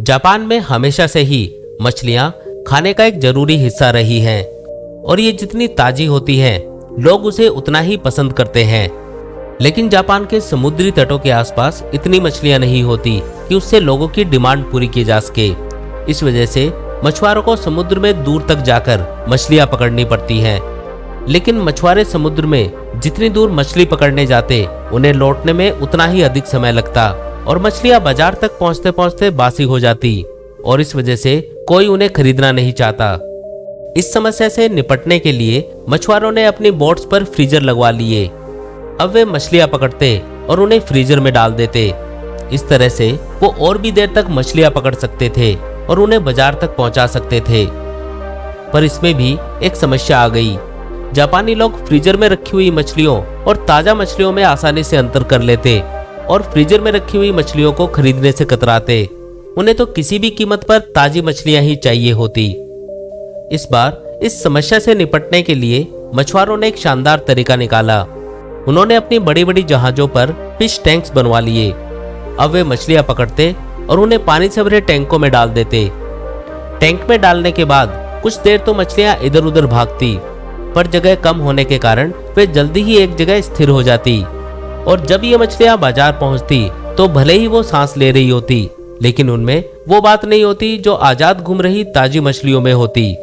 Japan में हमेशा से ही मछलियां खाने का एक जरूरी हिस्सा रही हैं और ये जितनी ताजी होती हैं, लोग उसे उतना ही पसंद करते हैं। लेकिन जापान के समुद्री तटों के आसपास इतनी मछलियां नहीं होती कि उससे लोगों की डिमांड पूरी की जा सके। इस वजह से मछुआरों को समुद्र में दूर तक जाकर मछलियां पकड़नी पड़ती हैं। लेकिन मछुआरे समुद्र में जितनी दूर मछली पकड़ने जाते, उन्हें लौटने में उतना ही अधिक समय लगता और मछलियां बाजार तक पहुंचते पहुंचते बासी हो जाती और इस वजह से कोई उन्हें खरीदना नहीं चाहता। इस समस्या से निपटने के लिए मछुआरों ने अपनी बोट्स पर फ्रीजर लगवा लिए। अब वे मछलियां पकड़ते और उन्हें फ्रीजर में डाल देते। इस तरह से वो और भी देर तक मछलियां पकड़ सकते थे और उन्हें बाजार तक पहुंचा सकते थे। पर इसमें भी एक समस्या आ गई। जापानी लोग फ्रीजर में रखी हुई मछलियों और ताजा मछलियों में आसानी से अंतर कर लेते और फ्रीजर में रखी हुई मछलियों को खरीदने से कतराते। उन्हें तो किसी भी कीमत पर ताजी मछलियां ही चाहिए होती। इस बार इस समस्या से निपटने के लिए मछुआरों ने एक शानदार तरीका निकाला। उन्होंने अपनी बड़ी बड़ी जहाजों पर फिश टैंक्स बनवा लिए। अब वे मछलियां पकड़ते और उन्हें पानी से भरे टैंकों में डाल देते। टैंक में डालने के बाद कुछ देर तो मछलियां इधर उधर भागती, पर जगह कम होने के कारण वे जल्दी ही एक जगह स्थिर हो जाती। और जब ये मछलियां बाजार पहुंचती तो भले ही वो सांस ले रही होती, लेकिन उनमें वो बात नहीं होती जो आजाद घूम रही ताजी मछलियों में होती।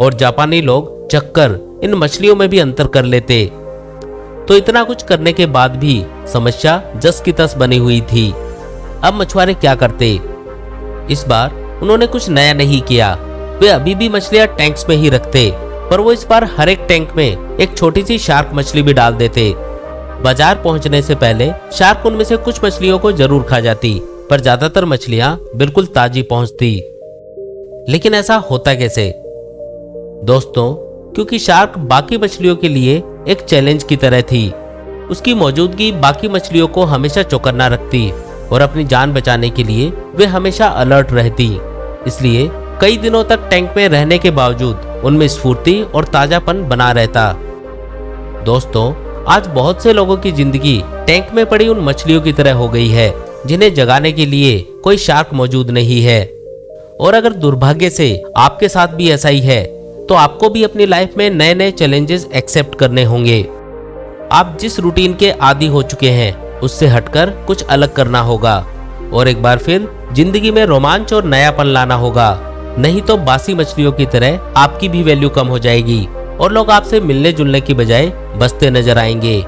और जापानी लोग चक्कर इन मछलियों में भी अंतर कर लेते। तो इतना कुछ करने के बाद भी समस्या जस की तस बनी हुई थी। अब मछुआरे क्या करते? इस बार उन्होंने कुछ नया नहीं किया। वे अभी भी मछलियां टैंक्स में ही रखते, पर वो इस बार हर एक टैंक में एक छोटी सी शार्क मछली भी डाल देते। बाजार पहुंचने से पहले शार्क उनमें से कुछ मछलियों को जरूर खा जाती, पर ज्यादातर मछलियां बिल्कुल ताजी पहुंचती। लेकिन ऐसा होता कैसे? दोस्तों, क्योंकि शार्क बाकी मछलियों के लिए एक चैलेंज की तरह थी। उसकी मौजूदगी बाकी मछलियों को हमेशा चौकन्ना रखती और अपनी जान बचाने के लिए वे हमेशा अलर्ट रहती। इसलिए कई दिनों तक टैंक में रहने के बावजूद उनमें स्फूर्ति और ताजापन बना रहता। दोस्तों, आज बहुत से लोगों की जिंदगी टैंक में पड़ी उन मछलियों की तरह हो गई है जिन्हें जगाने के लिए कोई शार्क मौजूद नहीं है। और अगर दुर्भाग्य से आपके साथ भी ऐसा ही है, तो आपको भी अपनी लाइफ में नए नए चैलेंजेस एक्सेप्ट करने होंगे। आप जिस रूटीन के आदी हो चुके हैं, उससे हटकर कुछ अलग करना होगा और एक बार फिर जिंदगी में रोमांच और नयापन लाना होगा। नहीं तो बासी मछलियों की तरह आपकी भी वैल्यू कम हो जाएगी और लोग आपसे मिलने जुलने की बजाय बसते नजर आएंगे।